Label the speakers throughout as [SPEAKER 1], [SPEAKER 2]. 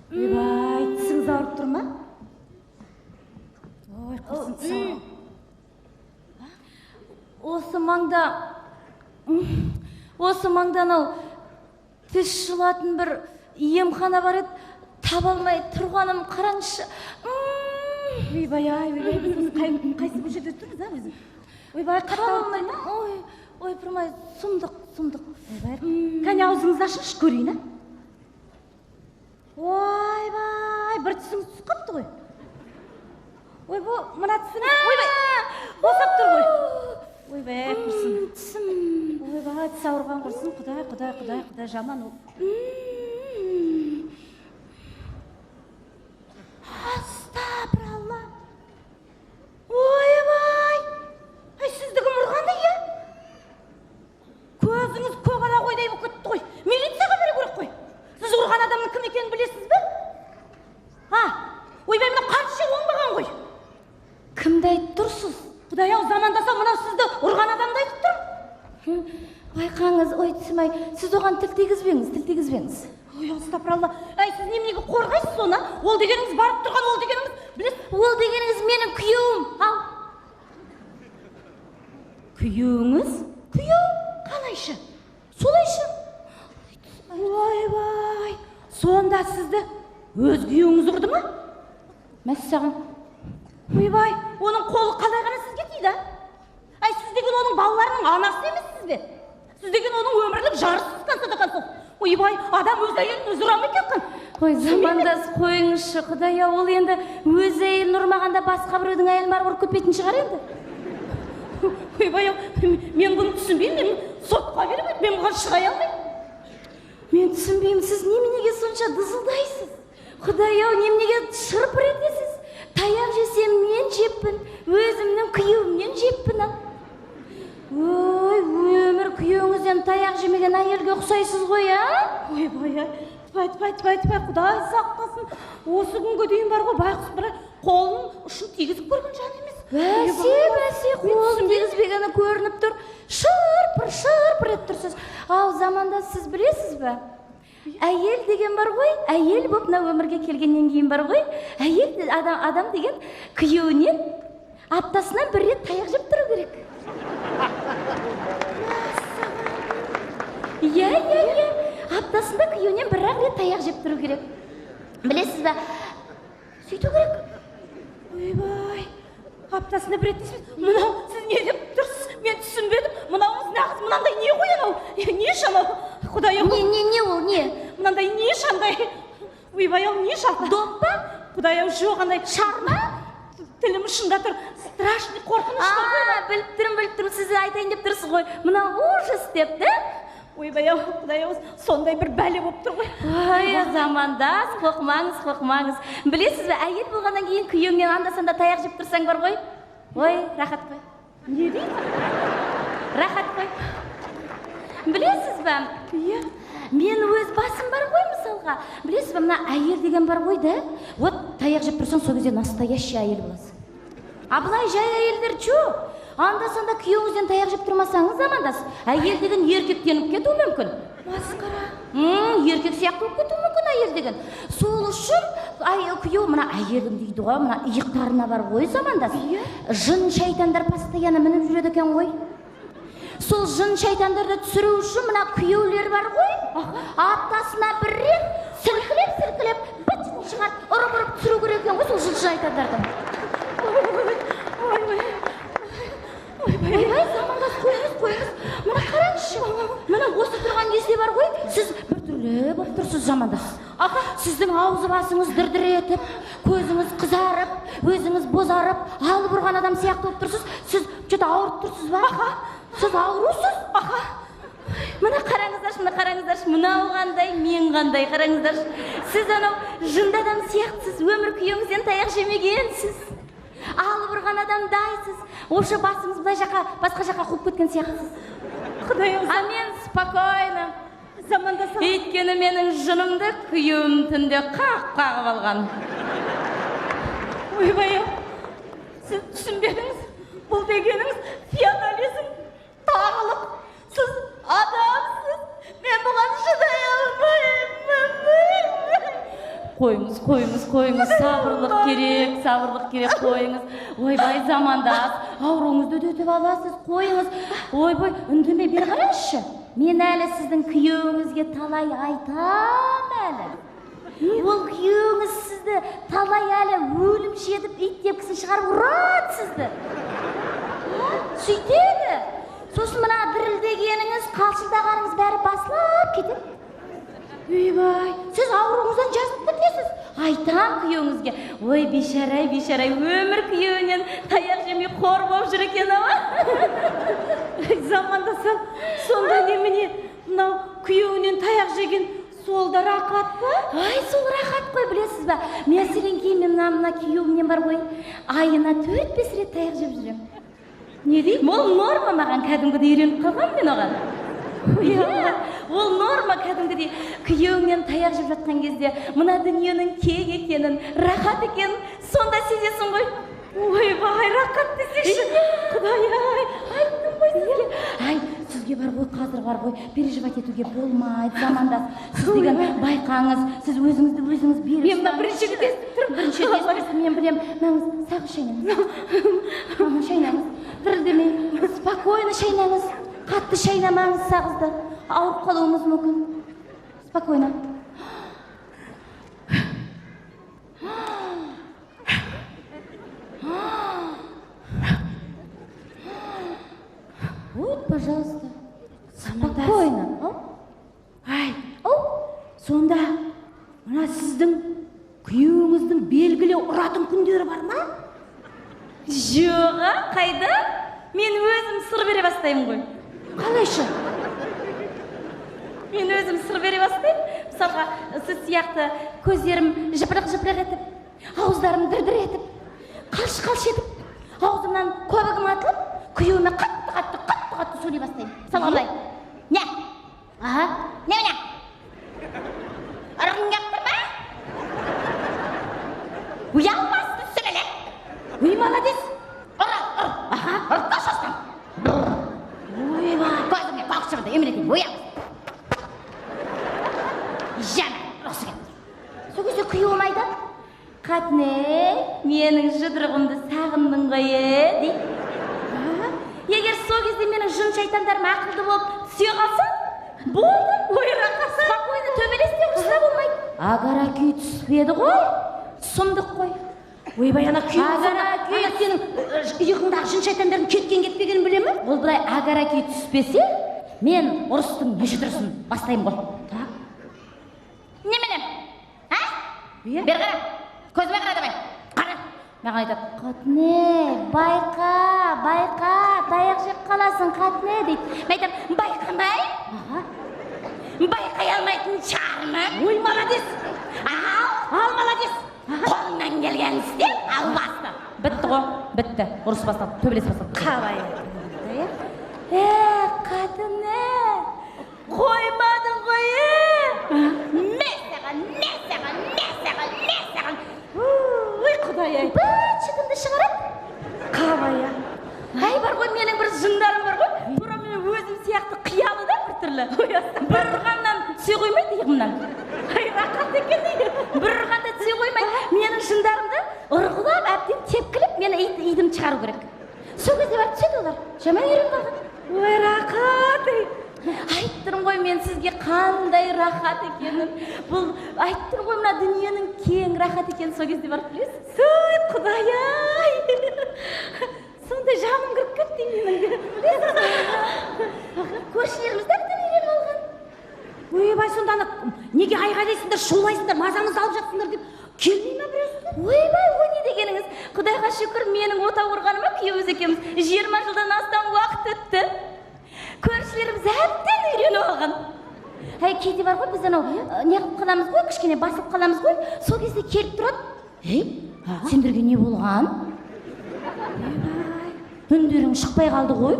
[SPEAKER 1] ойбай, тісіңіз ауырып тұр ма? Ой, құрсын тісің.
[SPEAKER 2] Осы маңда анау тіс жұлатын бір емхана бар еді, таба алмай тұрғаным, қараңызшы.
[SPEAKER 1] Ойбай, біз қайсы бұл жерде тұрмыз, өзің? Ойбай, қатты ауырмай ма?
[SPEAKER 2] Ой, тұрмай, сұмдық.
[SPEAKER 1] Ойбай, кәне аузыңызды ашыңыз көрейін, а? Ойбай, бір тісіңіз түсіп қапты ғой. Ойбай, мына тісіңіз, ойбай, босап тұр ғой. Ойбай, құрсын.
[SPEAKER 2] Тісім.
[SPEAKER 1] Ойбай, тіс ауырған құрсын, құдай, жаман ол.
[SPEAKER 2] Астапыралла. Ойбай, сіздігім ұрғанды, е?
[SPEAKER 1] Көзіңіз көк ала қойдай болып кетті ғой. Милицияға бере көрек қой. Сіз ұрған адамның кім екенін білесіз бе? Ойбай, мына қанша оңбаған ғой.
[SPEAKER 2] Кімді айтып тұрсыз?
[SPEAKER 1] Құдай-ау, замандаса мынау сізді ұрған адамды айтып тұрмын.
[SPEAKER 2] Байқаңыз, ой тісім-ай, сіз оған тіл тигізбеңіз.
[SPEAKER 1] Ой, астапыралла. Сіз неменеге қорғайсыз соны? Ол дегеніңіз барып тұрған, ол дегеніңіз, білесіз?
[SPEAKER 2] Ол дегеніңіз менің күйеуім. Ал.
[SPEAKER 1] Күйеуіңіз?
[SPEAKER 2] Күйеуім? Қалайшы? Солайшы?
[SPEAKER 1] Ойбай, сонда сізді өз күйеуіңіз ұрды ма?
[SPEAKER 2] Мәссаған.
[SPEAKER 1] Ойбай, оның қолы қалай ғана сізге тиді? Сіз деген оның балаларының анасы емессіз бе? Сіз деген оның өмірлік жарысыз қансады. Ойбай, адам өз әйелін өзі ұра ма екен?
[SPEAKER 2] Ой, замандас қойыңызшы, Құдай, ол енді өз әйелін ұрмағанда басқа біреудің әйелін барып ұрып кетпейтін шығар енді.
[SPEAKER 1] Ойбай, мен бұны түсінбеймін, мен сотқа беріп еді, мен бұған шығай алмаймын.
[SPEAKER 2] Мен түсінбеймін, сіз неменеге сонша дызылдайсыз? Құдай-ау, неменеге шырпыр етесіз? Таяқ жесем мен жеппін, өзімнің күйеуімнен жеппін. Ой, өмір күйеуіңізден таяқ жемеген әйелге ұқсайсыз ғой, а?
[SPEAKER 1] Ойбай, тіпай, Құдай сақтасын. Осы күнге дейін бар ғой, байқұс бір қолын ұшын тигізіп көрген жан емес.
[SPEAKER 2] Бәсе, қолын тигізбегені көрініп тұр. Шырпыр ет тұрсыз. Ау, заманда сіз білесіз бе? Әйел деген бар ғой, әйел болып мына өмірге келгеннен кейін бар ғой, әйел адам деген күйеуінен аптасына бір рет таяқ жеп тұру керек. Иә, аптасында күйеуінен бір-ақ рет таяқ жеп тұру керек. Білесіз бе? Сөйту керек.
[SPEAKER 1] Ойбай, аптасында бір рет дейсіз. Мынау сіз не деп тұрсыз? Мен түсінбедім. Мынауыңыз нағыз мынандай не ғой анау? Не шанау? Құдай-ау.
[SPEAKER 2] Не ол, не?
[SPEAKER 1] Мынандай не шандай? Ойбай-ау, не шал?
[SPEAKER 2] Доп па?
[SPEAKER 1] Құдай-ау, жоқ андай.
[SPEAKER 2] Шар ма?
[SPEAKER 1] Тілім ұшында тұр. Страшный қорқыныш тұр.
[SPEAKER 2] Біліп тұрмын, сіз айтайын деп тұрсыз ғой. Мына ужас деп, да?
[SPEAKER 1] Ойбай-ау, Құдай-ау, сондай бір бәле болып тұр ғой.
[SPEAKER 2] Ой, замандас, қоқмаңыз. Білесіз бе, әйел болғаннан кейін күйеуіңнен анда-санда таяқ жеп тұрсаң бар ғой? Ой, рахат қой.
[SPEAKER 1] Не дейді?
[SPEAKER 2] Рахат қой. Білесіз бе?
[SPEAKER 1] Иә.
[SPEAKER 2] Мен өз басым бар ғой, мысалға. Білесіз бе, мына әйел деген бар ғой, да? Вот, таяқ жеп тұрсаң, сол кезде настоящий әйел боласың. Бұлай жай әйелдер жоқ. Анда-санда күйеуіңізден таяқ жеп тұрмасаңыз, замандас, әйел деген еркектеніп кетуі мүмкін.
[SPEAKER 1] Масқара.
[SPEAKER 2] Еркек сияқты болып кетуі мүмкін әйел деген. Сол үшін күйеу мына әйелім дейді ғой, мына иықтарына бар ғой, замандас. Жын шайтандар постоянно мініп жүреді екен ғой. Сол жын шайтандарды түсіру үшін мына күйеулер бар ғой. Аптасына бір рет сілкілеп, бітін шығарып, ұрып түсіру керек екен ғой сол жын шайтандарды. Ойбай, замандас, қойыңыз. Мұна қараңызшы. Мұна осы тұрған кезде бар ғой, сіз бір түрлі болып тұрсыз, замандас. Сіздің аузы басыңыз дір-дір етіп, көзіңіз қызарып, өзіңіз бозарып, алып ұрған адам сияқты болып тұрсыз. Сіз что-то ауырып тұрсыз ба? Сіз аурусыз? Мұна қараңыздаршы, мынау қандай, мен қандай, қараңыздаршы. Сіз анау жынды адам сияқтысыз, өмір күйеуіңізден таяқ жемегенсіз. Алып ұрған адамдайсыз. Осы басыңыз бұлай жаққа, басқа жаққа қуып кеткен сияқтысыз.
[SPEAKER 1] Құдай-ау.
[SPEAKER 2] Мен спокойно.
[SPEAKER 1] Замандаса.
[SPEAKER 2] Өйткені менің жынымды күйеуім түнде қағып алған.
[SPEAKER 1] Ойбай-ау. Сіз түсінбедіңіз. Бұл дегеніңіз феодализм, тағылық. Сіз адамсыз. Мен бұған шыдай алмаймын.
[SPEAKER 2] қойыңыз, сабырлық керек, қойыңыз. Ойбай, замандас, ауруыңызды өтіп аласыз, қойыңыз. Ойбай, үндеме, бер қараңызшы. Мен әлі сіздің күйеуіңізге талай айтам әлі. Ол күйеуіңіз сізді талай әлі өлімші етіп, ит тепкісін шығарып ұрады сізді. Сөйтеді. Сосын мына дірілдегеніңіз, қалшылдағаныңыз бәрі басылып кетеді. Ойбай, сіз ауруыңыздан жазып кетесіз. Айтам күйеуіңізге. Ой, бейшарай, өмір күйеуінен таяқ жемей қор болып жүр екен ама.
[SPEAKER 1] Замандаса, сонда немене мынау күйеуінен таяқ жеген сол да рақат па?
[SPEAKER 2] Ай, сол рақат қой, білесіз ба? Мәселен кейін мен мына күйеуімнен бар ғой, айына 4-5 рет таяқ жеп жүрем.
[SPEAKER 1] Не дейді?
[SPEAKER 2] Ол норма, маған кәдімгідей үйреніп қалған мен оған. Ол норма кәдімгідей. Күйеуіңнен таяқ жеп жатқан кезде мына дүниенің кең екенін, рақат екенін сонда сезесің ғой.
[SPEAKER 1] Ойбай, рақат десеші. Құдай-ай,
[SPEAKER 2] айттым ғой сізге. Ай, сізге бар ғой, қазір бар ғой, переживать етуге болмайды, замандас. Сіз деген байқаңыз, сіз өзіңізді өзіңіз беріп.
[SPEAKER 1] Мен мына бірінші рет естіп тұрмын.
[SPEAKER 2] Бірінші рет естіп, мен білем. Мәңіз, сағыз шайнаңыз. Шайнаңыз. Дірілдемей, спокойно шайнаңыз. Қатты шайнамаңыз сағызды. Ауырып қалуымыз мүмкін. Спокойно. Вот, пожалуйста. Спокойно.
[SPEAKER 1] Ай, сонда мына сіздің күйеуіңіздің белгілі ұратын күндері бар ма?
[SPEAKER 2] Жоға, қайда? Мен өзім сыр бере бастаймын ғой.
[SPEAKER 1] Қалайша?
[SPEAKER 2] Мен өзім сыр бере бастаймын. Мысалға, сіз сияқты көздерім жыпырық етіп, ауыздарым дір етіп, қалш етіп, аузымнан көбігім атылып, күйеуіме қатты сөйлей бастаймын. Мысалға былай. Не? Аха, не? Ұрғың кеп тұр ма? Ұялмасты сөйлеле.
[SPEAKER 1] Ой, молодец.
[SPEAKER 2] Ұры. Аха, ұрыққа шостым.
[SPEAKER 1] Ойбай.
[SPEAKER 2] Көзіңе қоқшырды, еміретейін, ұял. Жаман, осы кет. Сол кезде күйеуім айтады. Қатыне, менің жұдырығымды сағындың ғой, дейді. Егер сол кезде менің жын шайтандарым ақылды болып түсе қалса, болды.
[SPEAKER 1] Ой, рақасы.
[SPEAKER 2] Спокойно төбелесте ұрса болмайды. Агара күй түспеді ғой, сұмдық қой.
[SPEAKER 1] Ойбай, ана сенің иығыңдағы жын шайтандардың кетпегенін біле ме?
[SPEAKER 2] Ол бұлай агара күй түспесе, мен ұрыстың неше тұрысын бастаймын ғой. Неменем? Бер қара, көзіме қара давай. Қара. Маған айтады, қатыне, байқа, таяқ жеп қаласың, қатыне, дейді. Мен айтам, байқамай? Байқай алмайтын шығармын.
[SPEAKER 1] Ой, молодец.
[SPEAKER 2] Ал, молодец. Қолыңнан келген істе, ал басты. Бітті ғой, бітті. Ұрыс басталды, төбелес басталды.
[SPEAKER 1] Қалай?
[SPEAKER 2] Қатыне, қоймадың ғой, не саған.
[SPEAKER 1] Ой, Құдай-ай.
[SPEAKER 2] Бәтшігімді шығарып.
[SPEAKER 1] Қалай?
[SPEAKER 2] Ай, бар ғой, менің бір жындарым бар ғой. Бұра мен өзім сияқты қиялы да бір түрлі. Бір ұрғаннан түсе қоймайды иығымнан.
[SPEAKER 1] Ай, рақат екен дейді.
[SPEAKER 2] Бір ұрғанда түсе қоймайды. Менің жындарымды ұрғылап, әбден тепкіліп, мені идім шығару керек. Сол кезде барып түседі олар. Жаман үйреніп қалған.
[SPEAKER 1] Ой, рақат.
[SPEAKER 2] Айттырым ғой мен сізге қандай рахат екенін. Бұл айттырым ғой мына дүниенің кең рахат екенін сол кезде барып білесіз.
[SPEAKER 1] Ой, Құдай-ай. Сондай жаным кіріп кетті менің.
[SPEAKER 2] Көршілеріміз әбден үйреніп алған.
[SPEAKER 1] Ойбай, сонда неге айғайлайсыңдар, шулайсыңдар, мазамызды алып жатсыңдар деп келмей ме біреусіңдер?
[SPEAKER 2] Ойбай, о не дегеніңіз? Құдайға шүкір, менің отау құрғаныма күйеуіміз екеуміз 20 жылдан астам уақыт өтті. Көршілеріміз әбден үйреніп алған. Кейде бар ғой, біз анау не қылып қаламыз ғой, кішкене басылып қаламыз ғой, сол кезде келіп тұрады. Сендерге не болған? Үндерің шықпай қалды ғой.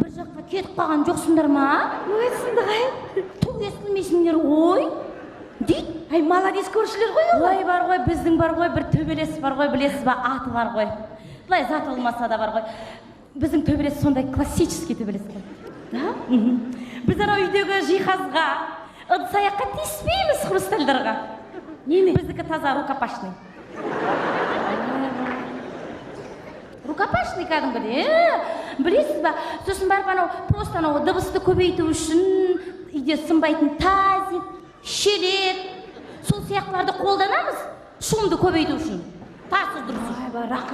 [SPEAKER 2] Бір жаққа кетіп қалған жоқсыңдар ма?
[SPEAKER 1] Ой, сындағай.
[SPEAKER 2] Түк естілмейсіңдер ғой. Дейді.
[SPEAKER 1] Ай, молодец көршілер ғой ол.
[SPEAKER 2] Ой, бар ғой, біздің бар ғой, бір төбелес бар ғой, білесіз ба, аты бар ғой. Бұлай зат болмаса да бар ғой. Біздің төбелес сондай классический төбелес қой. Біз анау үйдегі жиһазға, ыдыс аяққа тиіспейміз хрустальдарға.
[SPEAKER 1] Неме?
[SPEAKER 2] Біздікі таза рукопашный. Рукопашный кәдімгідей, білесіз ба? Сосын барып анау просто анау дыбысты көбейту үшін үйде сынбайтын тазик, шелек, сол сияқтыларды қолданамыз, шумды көбейту үшін. Тасыз дұрыс.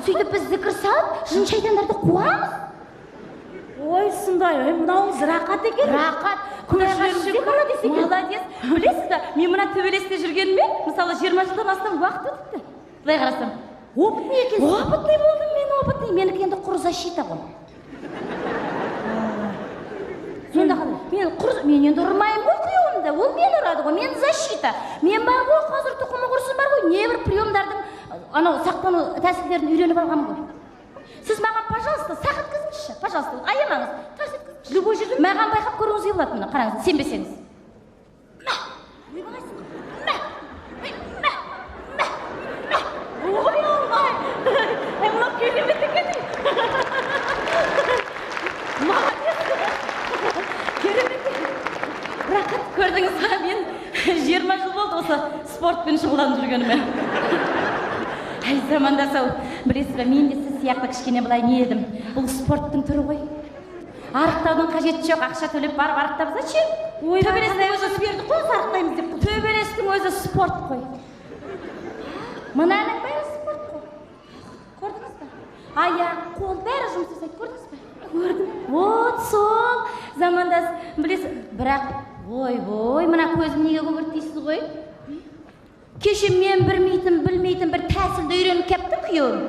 [SPEAKER 2] Сөйтіп біз зікір салып, жын шайтандарды қуамыз.
[SPEAKER 1] Ой, сондай, мынауыңыз рақат екен.
[SPEAKER 2] Рақат, молодец. Білесіз ба, мен мына төбелесте жүргеніме, мысалы 20 жылдан астам уақыт өтіпті. Былай қарасам,
[SPEAKER 1] Опытный екенсің.
[SPEAKER 2] опытный болдым мен, опытный. Менікі енді құр защита ғой. Сонда қалай? Мен енді ұрмайым ғой күйеуімді, ол мен ұрады ғой, мен защита. Мен бар ғой, қазір тұқымы құрсын бар ғой, небір приемдардың анау сақтану тәсілдерін үйреніп алғам ғой. Сіз маған, пожалуйста, сақ еткізіңізші, пожалуйста, аямаңыз, тас еткізіңізші.
[SPEAKER 1] Любой жерде
[SPEAKER 2] Маған байқап көруіңізге болады мұны, қараңыз, сенбесеңіз.
[SPEAKER 1] Ой, Аллай. Мынау керемет екен. Молодец. Керемет екен.
[SPEAKER 2] Рақат, көрдіңіз ба, мен 20 жыл болды осы спортпен шұғылданып жүргеніме. Әй, замандасау, білесіз бе, мен де сіз сияқты кішкене былай не едім. Бұл спорттың түрі ғой. Арықтаудың қажеті жоқ, ақша төлеп барып арықтап, зачем? Төбелестің өзі сперді қой, арықтаймыз деп. Төбелестің өзі спорт қой. Мынаның бәрі спорт қой. Көрдіңіз бе? Аяқ, қол бәрі жұмыс жасайды, көрдіңіз бе? Көрдім. Вот сол замандас, білесіз, бірақ ой, мына көзім неге көгерді дейсіз ғой? Кеше мен білмейтін бір тәсілді үйреніп кептім күйеуім.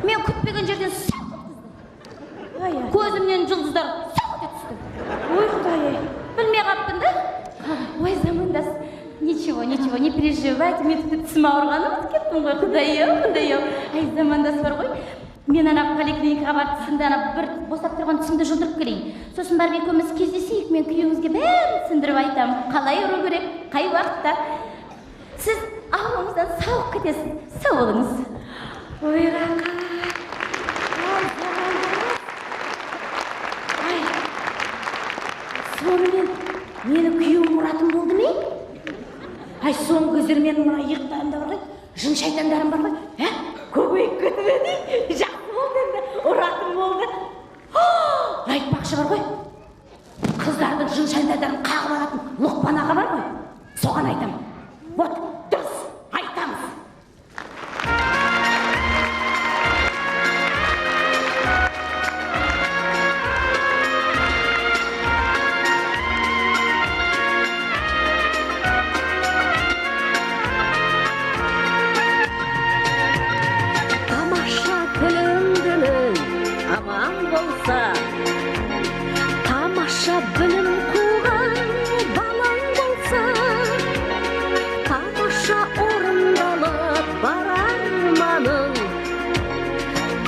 [SPEAKER 2] Мен күтпеген жерден сақ өткізді. Көзімнен жұлдыздар сақ өтті.
[SPEAKER 1] Ой, Құдай.
[SPEAKER 2] Білмей қаппын да? Ой, замандас. Ничего, не переживайте, мен тіпті тісім ауырғаны ұмытып кеттім ғой, құдай-ау. Ай, замандас бар ғой. Мен ана поликлиникаға барып түсімді ана бір босап тұрған түсімді жұлдырып келейін. Сосын барып екеуміз кездесейік, мен күйеуіңізге бәрін түсіндіріп айтамын. Қалай ұру керек, қай уақытта. Сіз ауылыңыздан сауық кетесіз, сау болыңыз.
[SPEAKER 1] Ой, рақат. Ай, сонымен мені күйеуім ұратым болды ме? Ай, соңғы кездері менің мына иықтарымда бар ғой, жын шайтандарым бар ғой, көбейіп кетіп еді. Жақсы болды енді, ұратым болды. Айтпақшы бар ғой, қыздардың жын шайтандарын қағып алатын Лұқпан аға бар ғой, соған айтамын. Вот, дұрыс, айтамыз.
[SPEAKER 3] Тамаша күліңдінің аман болса, тамаша білім қуған балаң болса, тамаша орындалып бар арманың,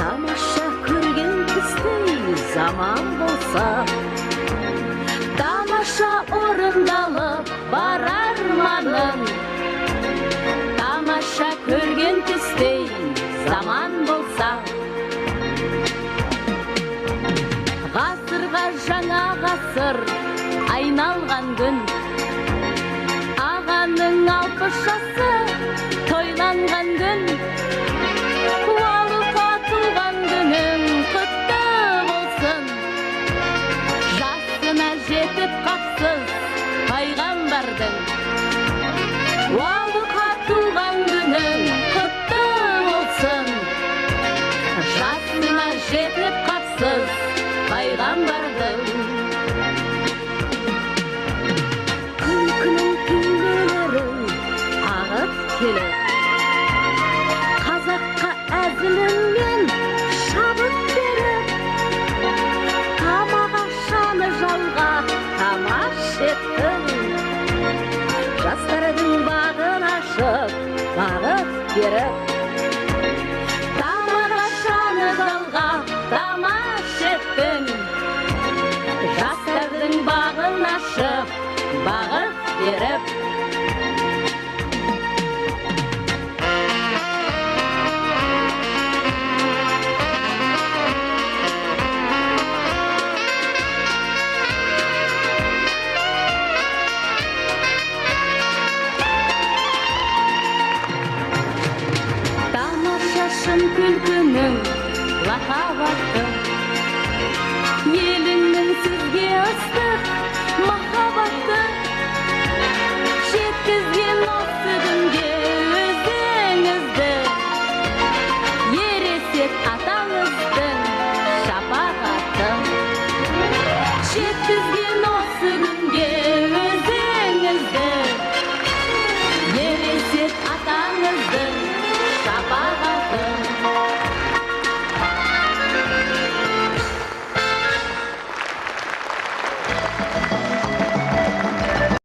[SPEAKER 3] тамаша көрген біздей заман болса, тамаша орындалып бар арманың, тамаша көрген біздей заман болса. Ғасырға жаңа ғасыр айналған күн, ағаның 60 жасы тойланған күн, уалыға туған күнің құтты болсын. Жасына жетіп қапсыз пайғамбардың, уалыға туған күнің құтты болсын. Жасына жетіп қапсыз пайғамбардың. Күлкінің күйлерін ағып келіп, қазаққа әзіліңмен шабыт беріп, тамаға шаны жалға тамаш еттің. Жастардың бағын ашып, бағыт беріп, тамаға шаны жалға тамаш еттің. Жастардың бағын ашып, бағыт беріп, baktım. Elinden sizge ıslık